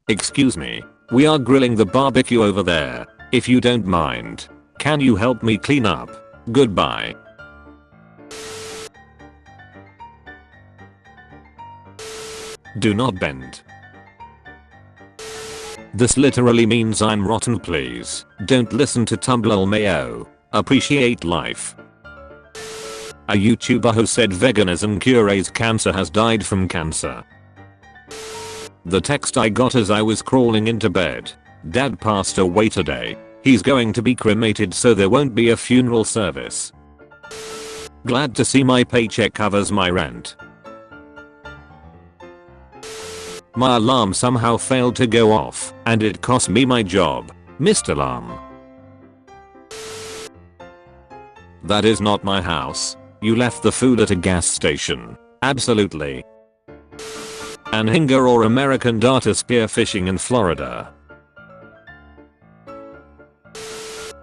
Excuse me, we are grilling the barbecue over there. If you don't mind, can you help me clean up? Goodbye. Do not bend. This literally means I'm rotten, please. Don't listen to Tumblr Mayo. Appreciate life. A YouTuber who said veganism cures cancer has died from cancer. The text I got as I was crawling into bed. Dad passed away today. He's going to be cremated, so there won't be a funeral service. Glad to see my paycheck covers my rent. My alarm somehow failed to go off, and it cost me my job. Missed alarm. That is not my house. You left the food at a gas station. Absolutely. Anhinga or American darter spearfishing in Florida.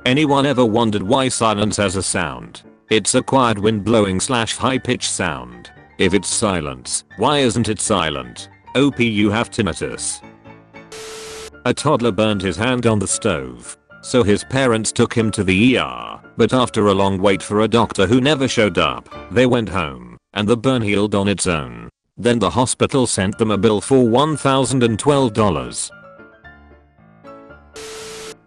Anyone ever wondered why silence has a sound? It's a quiet wind blowing / high pitched sound. If it's silence, why isn't it silent? OP, you have tinnitus. A toddler burned his hand on the stove, so his parents took him to the ER, but after a long wait for a doctor who never showed up, they went home, and the burn healed on its own. Then the hospital sent them a bill for $1,012.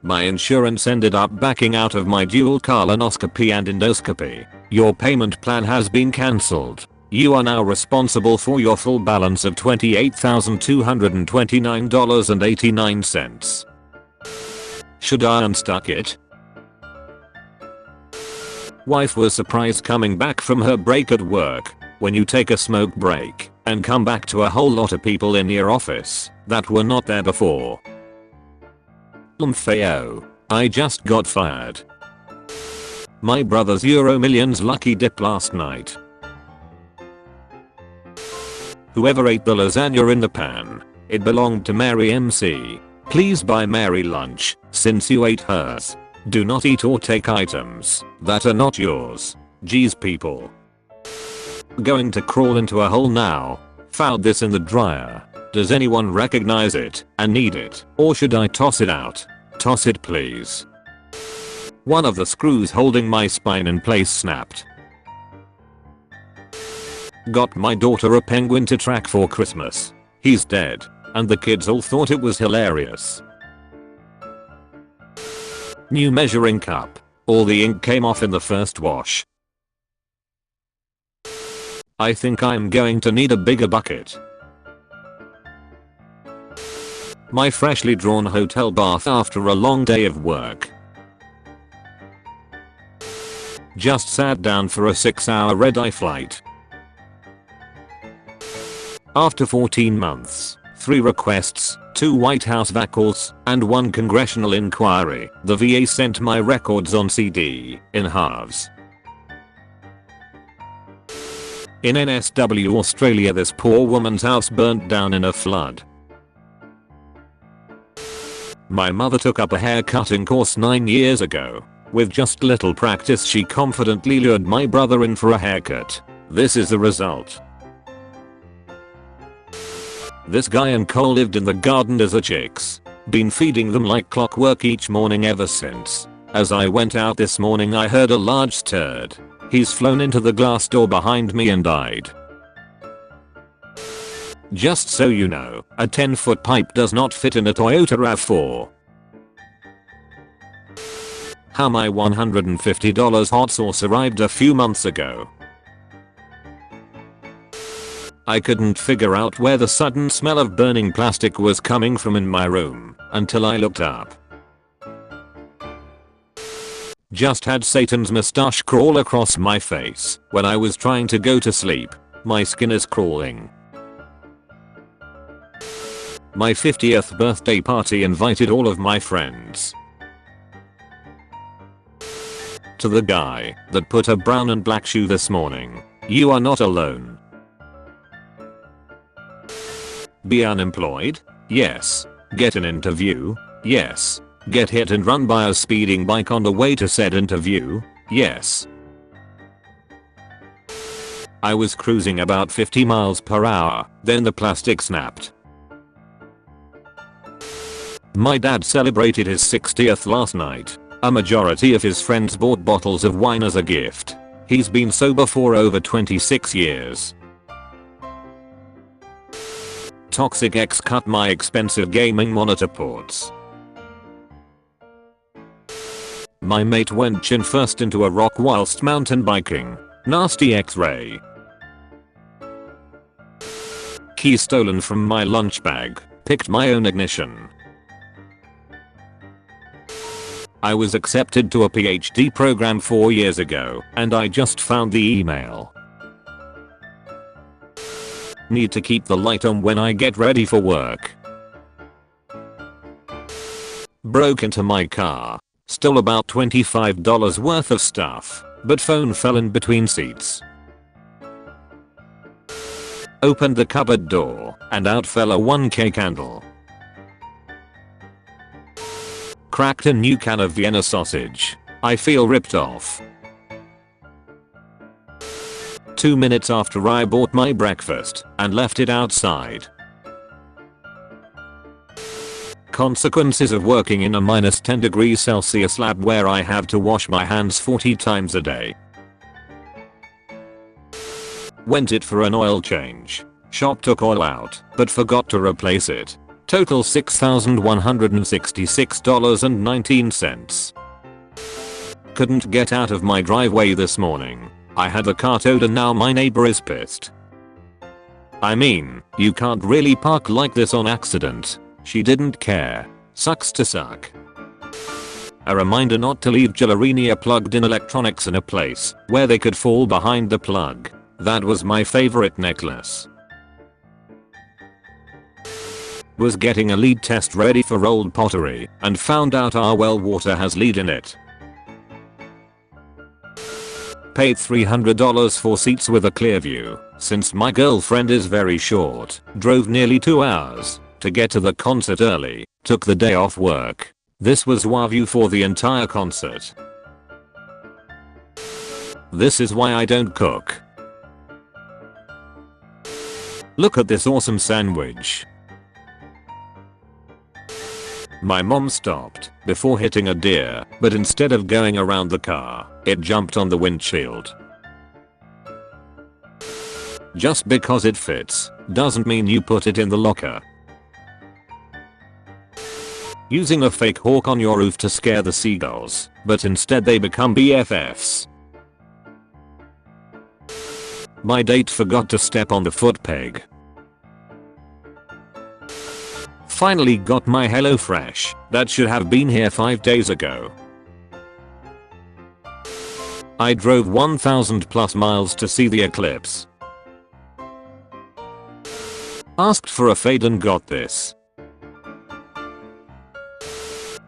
My insurance ended up backing out of my dual colonoscopy and endoscopy. Your payment plan has been cancelled. You are now responsible for your full balance of $28,229.89. Should I unstuck it? Wife was surprised coming back from her break at work. When you take a smoke break and come back to a whole lot of people in your office that were not there before. Fayo. I just got fired. My brother's Euromillions lucky dip last night. Whoever ate the lasagna in the pan, it belonged to Mary MC. Please buy Mary lunch, since you ate hers. Do not eat or take items that are not yours. Geez people. Going to crawl into a hole now. Found this in the dryer. Does anyone recognize it and need it, or should I toss it out? Toss it please. One of the screws holding my spine in place snapped. Got my daughter a penguin to track for Christmas. He's dead, and the kids all thought it was hilarious. New measuring cup. All the ink came off in the first wash. I think I'm going to need a bigger bucket. My freshly drawn hotel bath after a long day of work. Just sat down for a 6-hour red-eye flight. After 14 months, 3 requests, 2 White House vacations, and 1 congressional inquiry, the VA sent my records on CD, in halves. In NSW, Australia, this poor woman's house burnt down in a flood. My mother took up a haircutting course 9 years ago. With just little practice, she confidently lured my brother in for a haircut. This is the result. This guy and Cole lived in the garden as a chicks. Been feeding them like clockwork each morning ever since. As I went out this morning, I heard a large turd. He's flown into the glass door behind me and died. Just so you know, a 10-foot pipe does not fit in a Toyota RAV4. How my $150 hot sauce arrived a few months ago. I couldn't figure out where the sudden smell of burning plastic was coming from in my room until I looked up. Just had Satan's mustache crawl across my face when I was trying to go to sleep. My skin is crawling. My 50th birthday party invited all of my friends. To the guy that put a brown and black shoe this morning, you are not alone. Be unemployed? Yes. Get an interview? Yes. Get hit and run by a speeding bike on the way to said interview? Yes. I was cruising about 50 miles per hour, then the plastic snapped. My dad celebrated his 60th last night. A majority of his friends bought bottles of wine as a gift. He's been sober for over 26 years. Toxic ex cut my expensive gaming monitor ports. My mate went chin first into a rock whilst mountain biking. Nasty X-ray. Key stolen from my lunch bag. Picked my own ignition. I was accepted to a PhD program 4 years ago, and I just found the email. Need to keep the light on when I get ready for work. Broke into my car. Stole about $25 worth of stuff, but phone fell in between seats. Opened the cupboard door, and out fell a 1K candle. Cracked a new can of Vienna sausage. I feel ripped off. 2 minutes after I bought my breakfast and left it outside. Consequences of working in a -10 degrees Celsius lab where I have to wash my hands 40 times a day. Went it for an oil change. Shop took oil out, but forgot to replace it. Total $6,166.19. Couldn't get out of my driveway this morning. I had the car towed and now my neighbor is pissed. I mean, you can't really park like this on accident. She didn't care. Sucks to suck. A reminder not to leave Gelarini plugged in electronics in a place where they could fall behind the plug. That was my favorite necklace. Was getting a lead test ready for old pottery and found out our well water has lead in it. Paid $300 for seats with a clear view since my girlfriend is very short. Drove nearly 2 hours to get to the concert early. Took the day off work. This was our view for the entire concert. This is why I don't cook. Look at this awesome sandwich. My mom stopped before hitting a deer, but instead of going around the car, it jumped on the windshield. Just because it fits doesn't mean you put it in the locker. Using a fake hawk on your roof to scare the seagulls, but instead they become BFFs. My date forgot to step on the foot peg. Finally got my HelloFresh that should have been here 5 days ago. I drove 1,000+ miles to see the eclipse. Asked for a fade and got this.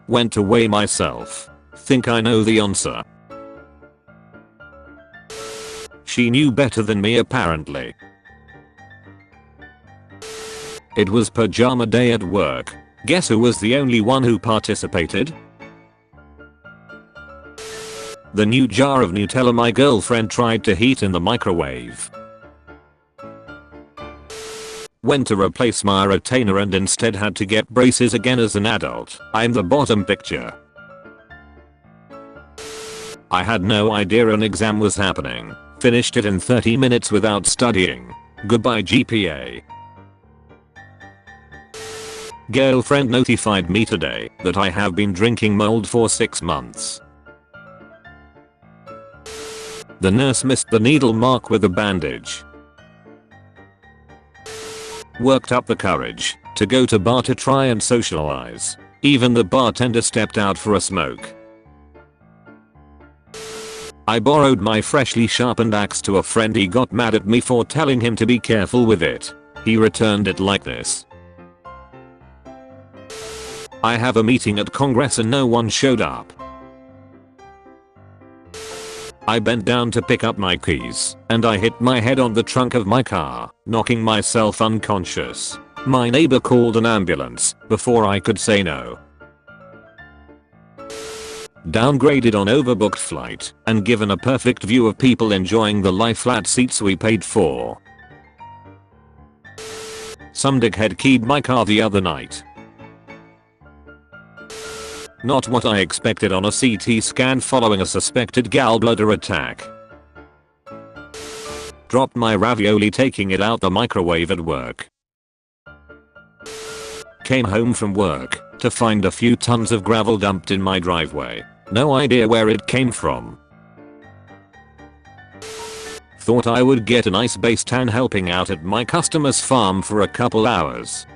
Went away myself. Think I know the answer. She knew better than me apparently. It was pajama day at work. Guess who was the only one who participated? The new jar of Nutella my girlfriend tried to heat in the microwave. Went to replace my retainer and instead had to get braces again as an adult. I'm the bottom picture. I had no idea an exam was happening. Finished it in 30 minutes without studying. Goodbye GPA. Girlfriend notified me today that I have been drinking mold for 6 months. The nurse missed the needle mark with a bandage. Worked up the courage to go to bar to try and socialize. Even the bartender stepped out for a smoke. I borrowed my freshly sharpened axe to a friend. He got mad at me for telling him to be careful with it. He returned it like this. I have a meeting at Congress and no one showed up. I bent down to pick up my keys and I hit my head on the trunk of my car, knocking myself unconscious. My neighbor called an ambulance before I could say no. Downgraded on overbooked flight and given a perfect view of people enjoying the lie flat seats we paid for. Some dickhead keyed my car the other night. Not what I expected on a CT scan following a suspected gallbladder attack. Dropped my ravioli taking it out the microwave at work. Came home from work to find a few tons of gravel dumped in my driveway. No idea where it came from. Thought I would get a nice base tan helping out at my customer's farm for a couple hours.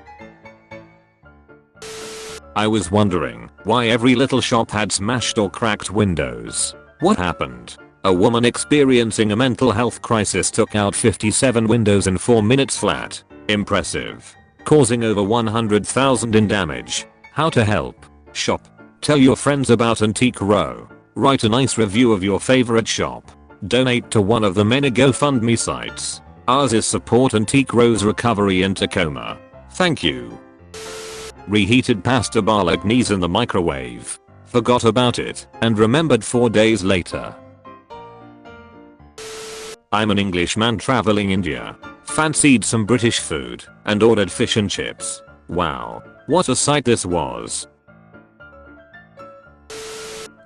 I was wondering why every little shop had smashed or cracked windows. What happened? A woman experiencing a mental health crisis took out 57 windows in 4 minutes flat. Impressive. Causing over 100,000 in damage. How to help? Shop. Tell your friends about Antique Row. Write a nice review of your favorite shop. Donate to one of the many GoFundMe sites. Ours is support Antique Row's recovery in Tacoma. Thank you. Reheated pasta bolognese in the microwave. Forgot about it and remembered 4 days later. I'm an Englishman traveling India. Fancied some British food and ordered fish and chips. Wow, what a sight this was.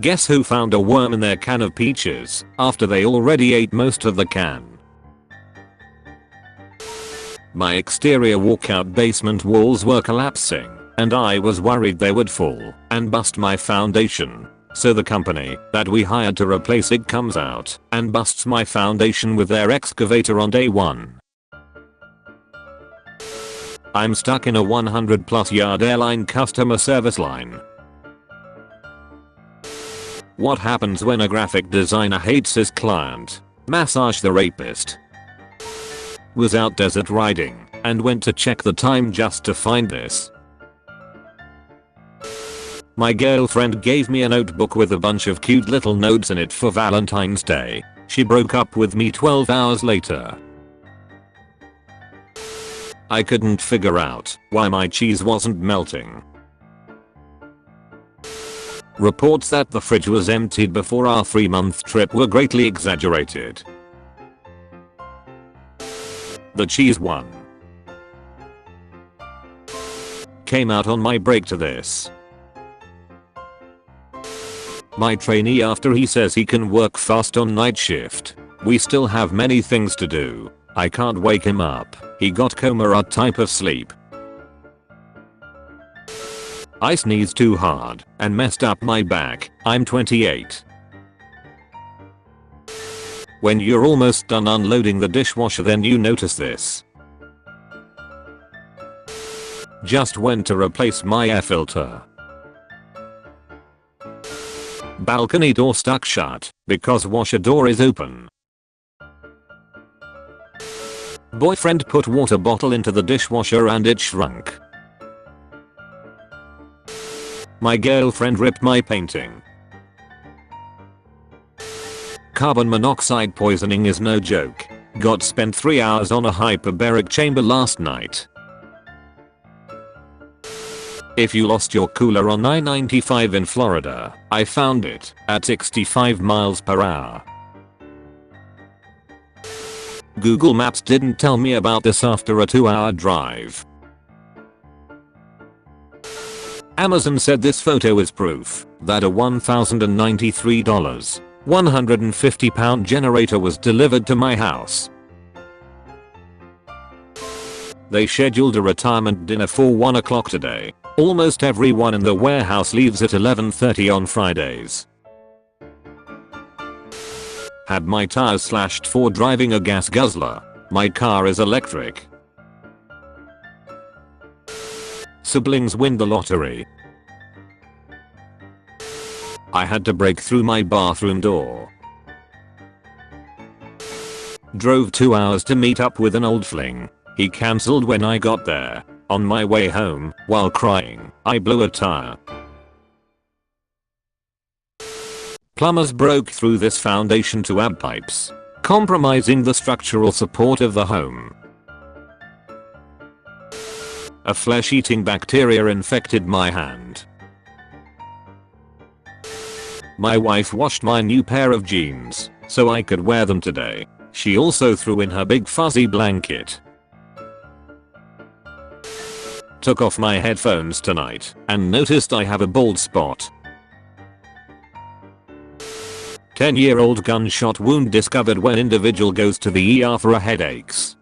Guess who found a worm in their can of peaches after they already ate most of the can? My exterior walkout basement walls were collapsing and I was worried they would fall and bust my foundation. So the company that we hired to replace it comes out and busts my foundation with their excavator on day 1. I'm stuck in a 100+ yard airline customer service line. What happens when a graphic designer hates his client? Massage the rapist. Was out desert riding and went to check the time just to find this. My girlfriend gave me a notebook with a bunch of cute little notes in it for Valentine's Day. She broke up with me 12 hours later. I couldn't figure out why my cheese wasn't melting. Reports that the fridge was emptied before our 3-month trip were greatly exaggerated. The cheese one came out on my break to this. My trainee after he says he can work fast on night shift. We still have many things to do. I can't wake him up. He got coma type of sleep. I sneezed too hard and messed up my back. I'm 28. When you're almost done unloading the dishwasher then you notice this. Just went to replace my air filter. Balcony door stuck shut because washer door is open. Boyfriend put water bottle into the dishwasher and it shrunk. My girlfriend ripped my painting. Carbon monoxide poisoning is no joke. Got spent 3 hours on a hyperbaric chamber last night. If you lost your cooler on I-95 in Florida, I found it at 65 miles per hour. Google Maps didn't tell me about this after a 2-hour drive. Amazon said this photo is proof that a $1,093, 150 pound generator was delivered to my house. They scheduled a retirement dinner for 1 o'clock today. Almost everyone in the warehouse leaves at 11:30 on Fridays. Had my tires slashed for driving a gas guzzler. My car is electric. Siblings win the lottery. I had to break through my bathroom door. Drove 2 hours to meet up with an old fling. He cancelled when I got there. On my way home, while crying, I blew a tire. Plumbers broke through this foundation to add pipes, compromising the structural support of the home. A flesh-eating bacteria infected my hand. My wife washed my new pair of jeans so I could wear them today. She also threw in her big fuzzy blanket. Took off my headphones tonight and noticed I have a bald spot. 10-year-old gunshot wound discovered when individual goes to the ER for a headaches.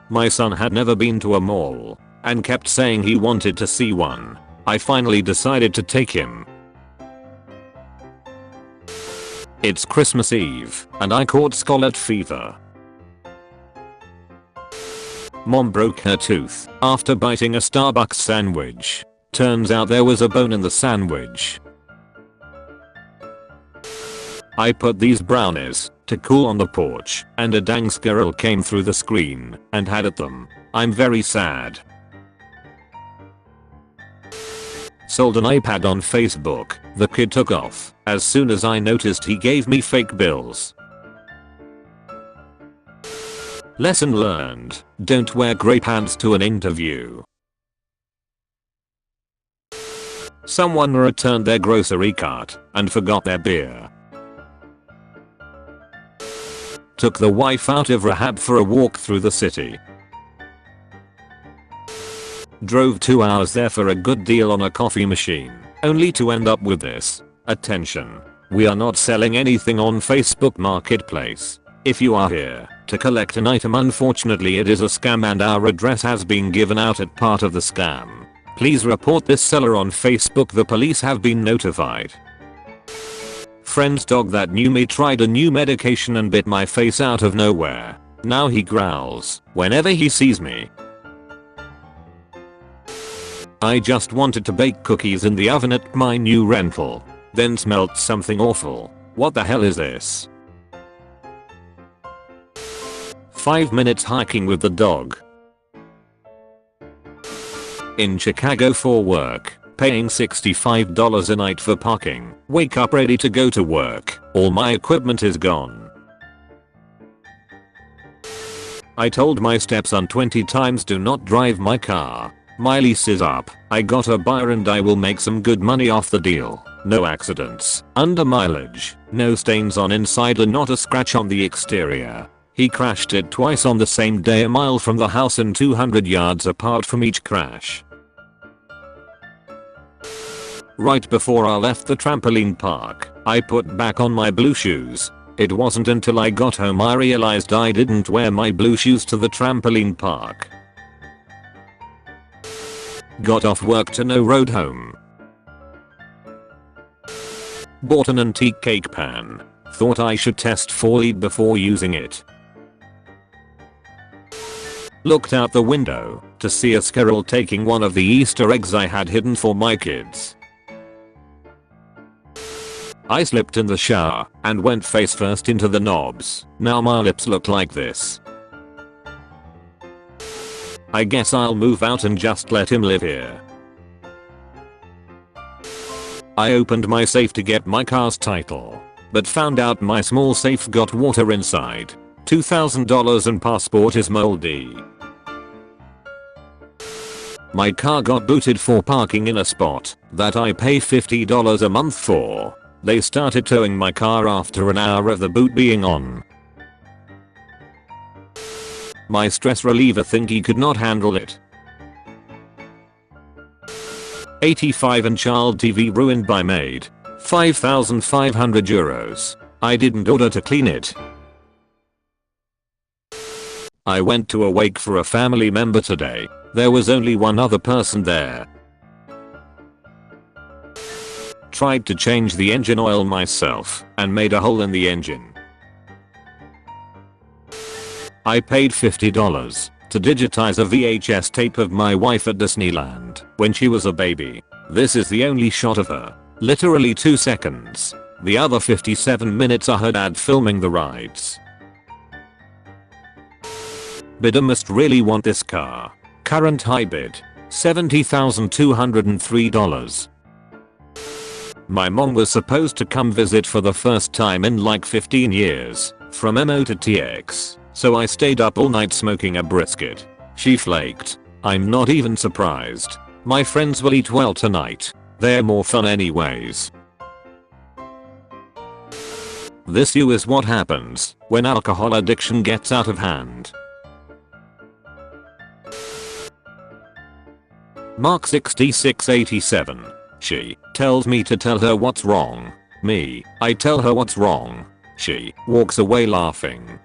My son had never been to a mall and kept saying he wanted to see one. I finally decided to take him. It's Christmas Eve and I caught scarlet fever. Mom broke her tooth after biting a Starbucks sandwich. Turns out there was a bone in the sandwich. I put these brownies to cool on the porch and a dang squirrel came through the screen and had at them. I'm very sad. Sold an iPad on Facebook. The kid took off as soon as I noticed he gave me fake bills. Lesson learned. Don't wear grey pants to an interview. Someone returned their grocery cart and forgot their beer. Took the wife out of rehab for a walk through the city. Drove 2 hours there for a good deal on a coffee machine, only to end up with this. Attention. We are not selling anything on Facebook Marketplace. If you are here to collect an item, unfortunately it is a scam and our address has been given out at part of the scam. Please report this seller on Facebook. The police have been notified. Friend's dog that knew me tried a new medication and bit my face out of nowhere. Now he growls whenever he sees me. I just wanted to bake cookies in the oven at my new rental. Then smelt something awful. What the hell is this? 5 minutes hiking with the dog. In Chicago for work. Paying $65 a night for parking. Wake up ready to go to work. All my equipment is gone. I told my stepson 20 times do not drive my car. My lease is up. I got a buyer and I will make some good money off the deal. No accidents. Under mileage. No stains on inside and not a scratch on the exterior. He crashed it twice on the same day, a mile from the house and 200 yards apart from each crash. Right before I left the trampoline park, I put back on my blue shoes. It wasn't until I got home I realized I didn't wear my blue shoes to the trampoline park. Got off work to no road home. Bought an antique cake pan. Thought I should test for lead before using it. Looked out the window to see a squirrel taking one of the Easter eggs I had hidden for my kids. I slipped in the shower and went face first into the knobs. Now my lips look like this. I guess I'll move out and just let him live here. I opened my safe to get my car's title, but found out my small safe got water inside. $2,000 and passport is moldy. My car got booted for parking in a spot that I pay $50 a month for. They started towing my car after an hour of the boot being on. My stress reliever thingy could not handle it. 85-inch child TV ruined by maid. 5,500 euros. I didn't order to clean it. I went to a wake for a family member today. There was only one other person there. Tried to change the engine oil myself and made a hole in the engine. I paid $50 to digitize a VHS tape of my wife at Disneyland when she was a baby. This is the only shot of her. Literally 2 seconds. The other 57 minutes are her dad filming the rides. Bidder must really want this car. Current high bid, $70,203. My mom was supposed to come visit for the first time in like 15 years, from MO to TX, so I stayed up all night smoking a brisket. She flaked. I'm not even surprised. My friends will eat well tonight. They're more fun anyways. This is what happens when alcohol addiction gets out of hand. Mark 6687. She tells me to tell her what's wrong. Me, I tell her what's wrong. She walks away laughing.